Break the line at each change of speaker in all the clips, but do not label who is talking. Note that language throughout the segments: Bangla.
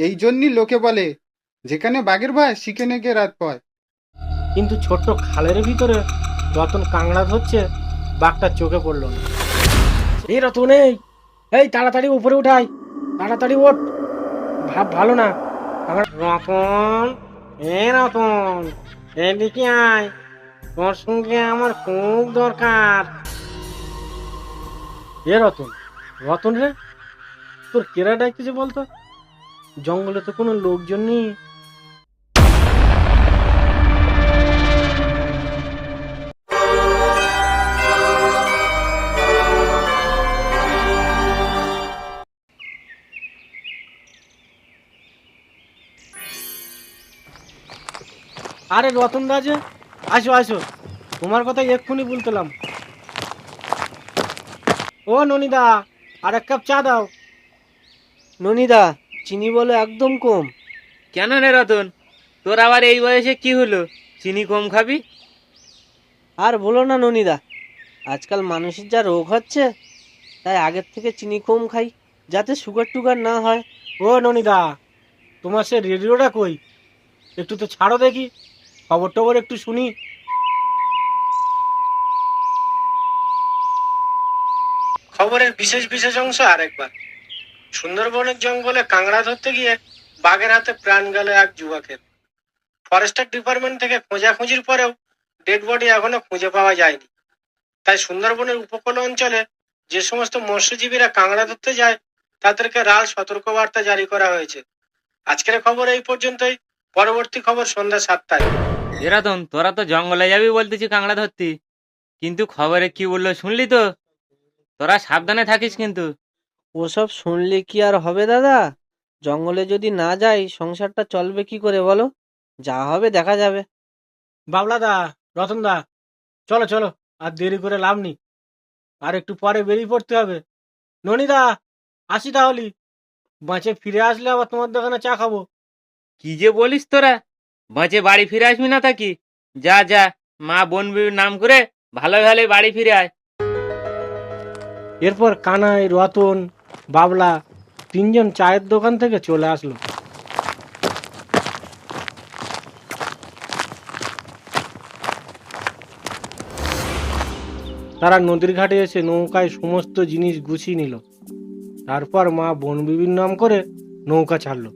এই জন্যই লোকে বলে, যেখানে বাঘের ভয় সেখানে গিয়ে রাত পায়।
কিন্তু ছোট্ট খালের ভিতরে রতন কাংড়া ধরছে, বাঘটা চোখে পড়লো না। এই রতন, এই তাড়াতাড়ি উপরে উঠাই, তাড়াতাড়ি ওঠ, ভাব ভালো না। রতন, রতন, এদিকে আয়, তোর সঙ্গে আমার খুব দরকার। রতন, রতন রে, তোর কেরা ডাকতেছে বলতো? জঙ্গলে তো কোনো লোকজন নেই। আরে রতন দা যে, আসো আসো, তোমার কথা এক্ষুনি বলতেলাম। ও ননিদা, আর এক কাপ চা দাও।
ননিদা, চিনি বলো একদম কম।
কেন রে রতন, তোর আবার এই বয়সে কি হলো, চিনি কম খাবি?
আর বলো না ননিদা, আজকাল মানুষের যা রোগ হচ্ছে, তাই আগের থেকে চিনি কম খাই, যাতে সুগার টুগার না হয়।
ও ননিদা, তোমার সে রেডিওটা কই? একটু তো ছাড়ো দেখি, খবর টবর একটু শুনি। খবরের বিশেষ বিশেষ অংশ আরেকবার। সুন্দরবনের জঙ্গলে কাংড়া ধরতে গিয়ে বাঘের হাতে প্রাণ গেল এক যুবকের। ফরেস্টার ডিপার্টমেন্ট থেকে খোঁজাখুঁজির পরেও ডেড বডি এখনো খুঁজে পাওয়া যায়নি। তাই সুন্দরবনের উপকূল অঞ্চলে যে সমস্ত মৎস্যজীবীরা কাংড়া ধরতে যায়, তাদেরকে রাল সতর্কবার্তা জারি করা হয়েছে। আজকের খবর এই পর্যন্তই। পরবর্তী খবর সন্ধ্যা 7টায়।
এ রতন, তোরা তো জঙ্গলে যাবি বলতেছি কাঁকড়া ধরতি, কিন্তু খবরে কি বললো শুনলি তো? তোরা সাবধানে থাকিস কিন্তু।
ওসব শুনলে কি আর হবে দাদা? জঙ্গলে যদি না যাই, সংসারটা চলবে কি করে বলো? যা হবে দেখা যাবে।
বাবলা দা, রতন দা, চলো চলো, আর দেরি করে লাভ নেই, আর একটু পরে বেরিয়ে পড়তে হবে। ননিদা, আসি তাহলে, বাঁচে ফিরে আসলে আবার তোমার দোকানে চা খাবো।
কি যে বলিস তোরা, বাঁচে বাড়ি ফিরে আসবি না থাকি? যা যা, মা বোন বিবির নাম করে ভালো ভালো বাড়ি ফিরে আয়।
এরপর কানাই, রতন, বাবলা তিনজন চায়ের দোকান থেকে চলে আসলো। তারা নদীর ঘাটে এসে নৌকায় সমস্ত জিনিস গুছিয়ে নিল। তারপর মা বনবিবির নাম করে নৌকা ছাড়লো।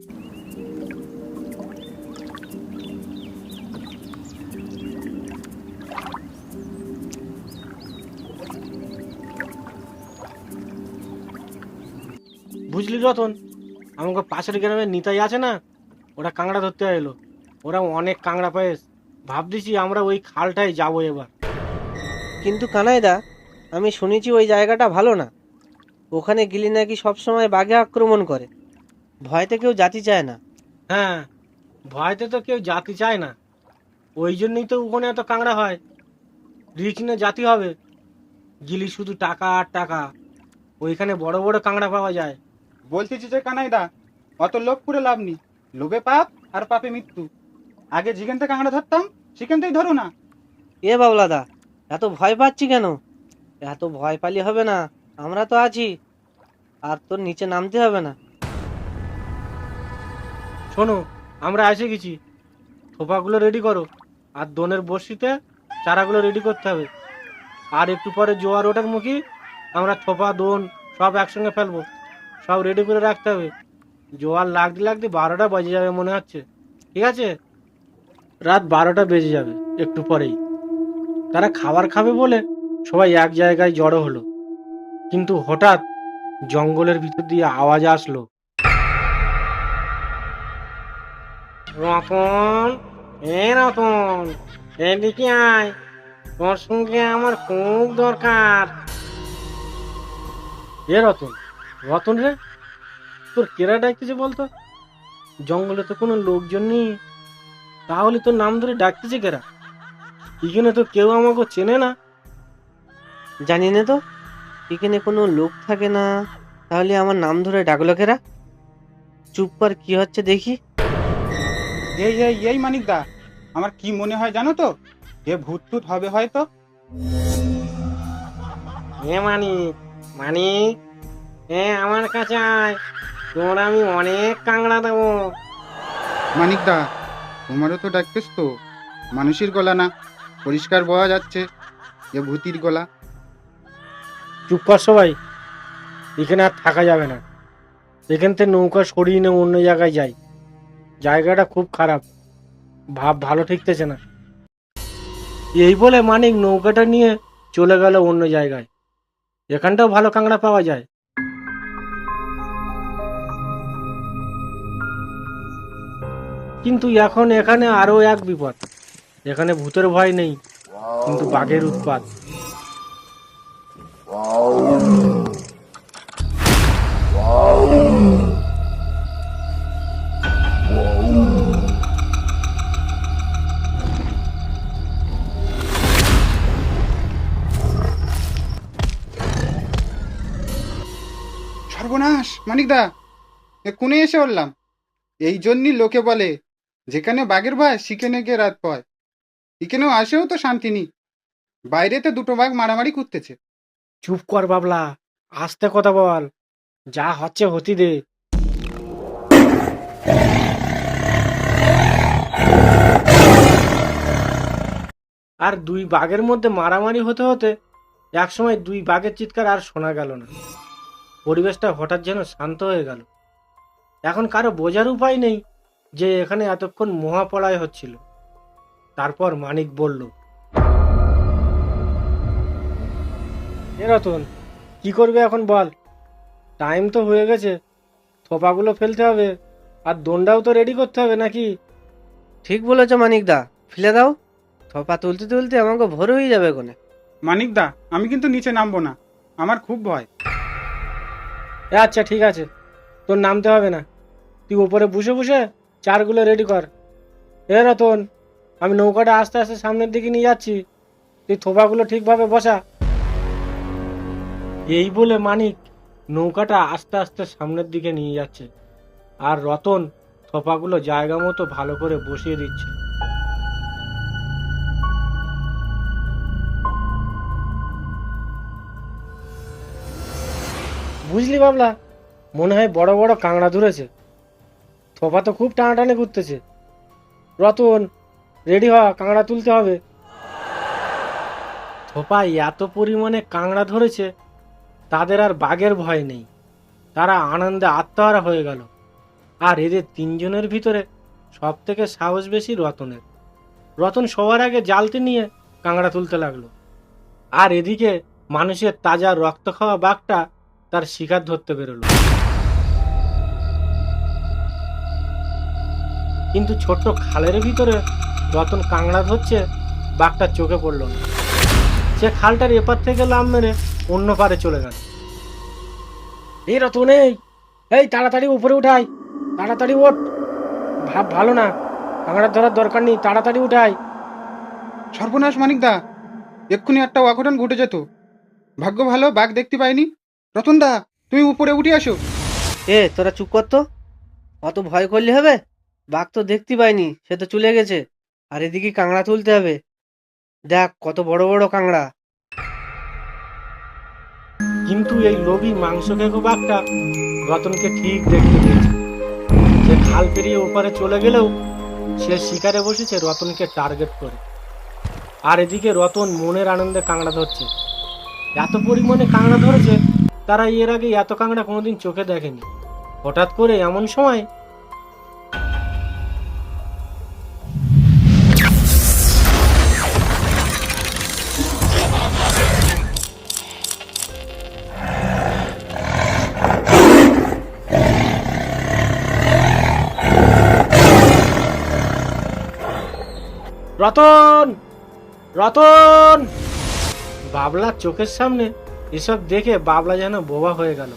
বুঝলি রতন, আমাকে পাশের গ্রামের নিতাই আছে না, ওরা কাঁকড়া ধরতে এলো। ওরা অনেক কাঁকড়া পেয়েছে, ভাবতেছি আমরা ওই খালটায় যাবো এবার।
কিন্তু কানাইদা, আমি শুনেছি ওই জায়গাটা ভালো না। ওখানে গেলে নাকি সবসময় বাঘে আক্রমণ করে, ভয়তে কেউ জাতি চায় না।
হ্যাঁ, ভয়তে তো কেউ জাতি চায় না, ওই জন্যই তো ওখানে এত কাঁকড়া হয়। রিস্ক নিয়ে জাতি হবে, গিলি শুধু টাকা আর টাকা। ওইখানে বড় বড় কাঁকড়া পাওয়া যায়।
বলতেছি যে কানাইদা, অত লোভ করে লাভ নেই। লোভে পাপ আর পাপে মৃত্যু। আগে যেখান থেকে কাঁকড়া ধরতাম সেখান থেকেই ধরো না।
এ বাবলাদা, এত ভয় পাচ্ছি কেন? এত ভয় পালি হবে না, আমরা তো আছি। আর তোর নিচে নামতে হবে না।
শোনো, আমরা এসে গেছি, থোপাগুলো রেডি করো, আর দোনের বড়শিতে চারাগুলো রেডি করতে হবে। আর একটু পরে জোয়ার ওঠার মুখী, আমরা থোপা দোন সব একসঙ্গে ফেলবো। সব রেডি করে রাখতে হবে। জোয়ার লাগতে লাগতে 12টা বেজে যাবে মনে হচ্ছে। ঠিক আছে, রাত 12টা বেজে যাবে একটু পরেই। তারা খাবার খাবে বলে সবাই এক জায়গায় জড়ো হলো। কিন্তু হঠাৎ জঙ্গলের ভিতর দিয়ে আওয়াজ আসলো, রতন, রতন, এদিকে আয়, তোর সঙ্গে আমার খুব দরকার। রতন, রতন রে, তোর কেরা ডাকতেছে বলতো? জঙ্গলে তো কোনো লোকজন নেই, তাহলে তোর নাম ধরে ডাকতেছে কেরা? এখানে তো কেউ আমাকে চেনে না।
জানি না তো, এখানে কোনো লোক থাকে না, তাহলে আমার নাম ধরে ডাকলো কেরা? চুপ কর, কি হচ্ছে দেখি।
এই মানিকদা, আমার কি মনে হয় জানো তো? এ ভূত টুত হবে হয়তো।
মানিক, মানিক, আমার কাছে আয়, তোর আমি অনেক কাঁকড়া দেবো।
মানিকদা, তোমারও তো ডাকতেস তো, মানুষের গলা না, পরিষ্কার বোঝা যাচ্ছে যে ভূতির গলা।
চুপ কর সবাই, এখানে আর থাকা যাবে না। এখান থেকে নৌকা সরিয়ে নিয়ে অন্য জায়গায় যাই। জায়গাটা খুব খারাপ, ভাব ভালো ঠিকতেছে না। এই বলে মানিক নৌকাটা নিয়ে চলে গেল অন্য জায়গায়। এখানটাও ভালো কাঁকড়া পাওয়া যায়। কিন্তু এখন এখানে আরো এক বিপদ। এখানে ভূতের ভয় নেই, কিন্তু বাঘের উৎপাত।
সর্বনাশ মানিকদা, কোণে এসে উঠলাম। এই জন্যই লোকে বলে, যেখানে বাঘের ভয় সেখানে গিয়ে রাত পয়। এখানেও আসেও তো শান্তি নেই, বাইরেতে দুটো বাঘ মারামারি করতেছে।
চুপ কর বাবলা, আস্তে কথা বল, যা হচ্ছে হতি দে। আর দুই বাঘের মধ্যে মারামারি হতে হতে একসময় দুই বাঘের চিৎকার আর শোনা গেল না। পরিবেশটা হঠাৎ যেন শান্ত হয়ে গেল। এখন কারো বোঝার উপায় নেই যে এখানে এতক্ষণ মহাপলয় হচ্ছিল। তারপর মানিক বলল, এ রতন, কি করবে এখন বল? টাইম তো হয়ে গেছে, থোপাগুলো ফেলতে হবে, আর দোনটাও তো রেডি করতে হবে নাকি?
ঠিক বলেছ মানিকদা, ফেলে দাও। থপা তুলতে তুলতে আমাকে ভোর হয়ে যাবে কোনে।
মানিকদা, আমি কিন্তু নিচে নামবো না, আমার খুব ভয়।
আচ্ছা ঠিক আছে, তোর নামতে হবে না। তুই উপরে বসে বসে চারগুলো রেডি কর। এ রতন, আমি নৌকাটা আস্তে আস্তে সামনের দিকে নিয়ে যাচ্ছি, তুই থোপাগুলো ঠিকভাবে বসা। এই বলে মানিক নৌকাটা আস্তে আস্তে সামনের দিকে নিয়ে যাচ্ছে, আর রতন থোপাগুলো জায়গা মতো ভালো করে বসিয়ে দিচ্ছে। বুঝলি বাবলা, মনে হয় বড় বড় কাঁকড়া ধরেছে। থোপা তো খুব টানাটানি করতেছে। রতন, রেডি হ, কাঁকড়া তুলতে হবে। থোপায় এত পরিমাণে কাঁকড়া ধরেছে, তাদের আর বাঘের ভয় নেই। তারা আনন্দে আত্মহারা হয়ে গেল। আর এদের তিনজনের ভিতরে সব থেকে সাহস বেশি রতনের। রতন সবার আগে জালতি নিয়ে কাঁকড়া তুলতে লাগলো। আর এদিকে মানুষের তাজা রক্ত খাওয়া বাঘটা তার শিকার ধরতে বেরোলো। কিন্তু ছোট্ট খালের ভিতরে রতন কাঁকড়া ধরছে, বাঘটার চোখে পড়ল না। সে খালটার এপার থেকে লাফ মেরে অন্য পারে চলে গেল। এই রতন, এই তাড়াতাড়ি উপরে উঠাই, তাড়াতাড়ি ওঠ। ভাব ভালো না, কাঁকড়া ধরার দরকার নেই, তাড়াতাড়ি উঠাই।
সর্বনাশ মানিকদা, এক্ষুনি একটা অঘটন ঘটে যেত। ভাগ্য ভালো বাঘ দেখতে পাইনি। রতনদা, তুমি উপরে উঠে আসো।
তোরা চুপ কর তো, অত ভয় করলে হবে? বাঘ তো দেখতে পাইনি, সে তো চলে গেছে। আর এদিকে কাঁকড়া তুলতে হবে, দেখ কত বড় বড় কাঁকড়া।
কিন্তু এই লোভী মাংস খেকো বাঘটা রতনকে ঠিক দেখতে পেয়েছে। সে খাল পেরিয়ে ওপারে চলে গেলেও সে শিকারে বসেছে রতনকে টার্গেট করে। আর এদিকে রতন মনের আনন্দে কাঁকড়া ধরছে। এত পরিমাণে কাঁকড়া ধরেছে, তারা এর আগে এত কাঁকড়া কোনোদিন চোখে দেখেনি। হঠাৎ করে এমন সময় রতন, রতন! বাবলার চোখের সামনে এসব দেখে বাবলা যেন বোবা হয়ে গেল।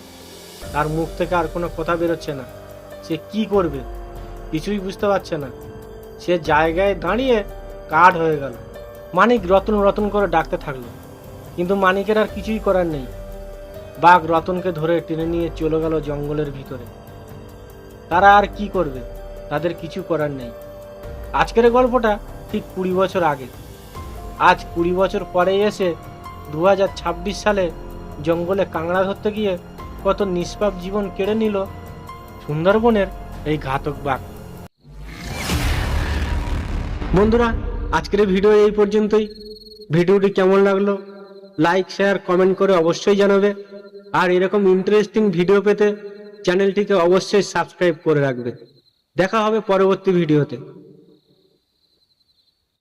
তার মুখ থেকে আর কোনো কথা বেরোচ্ছে না। সে কি করবে কিছুই বুঝতে পারছে না। সে জায়গায় দাঁড়িয়ে কাঠ হয়ে গেল। মানিক রতন রতন করে ডাকতে থাকলো, কিন্তু মানিকের আর কিছুই করার নেই। বাঘ রতনকে ধরে টেনে নিয়ে চলে গেল জঙ্গলের ভিতরে। তারা আর কি করবে, তাদের কিছু করার নেই। আজকের গল্পটা ঠিক 20 বছর আগে। আজ 20 বছর পরে এসে 2026 সালে জঙ্গলে কাঁকড়া ধরতে গিয়ে কত নিষ্পাপ জীবন কেড়ে নিল সুন্দরবনের এই ঘাতক বাঘ। বন্ধুরা, আজকের ভিডিও এই পর্যন্তই। ভিডিওটি কেমন লাগলো লাইক শেয়ার কমেন্ট করে অবশ্যই জানাবে। আর এরকম ইন্টারেস্টিং ভিডিও পেতে চ্যানেলটিকে অবশ্যই সাবস্ক্রাইব করে রাখবে। দেখা হবে পরবর্তী ভিডিওতে।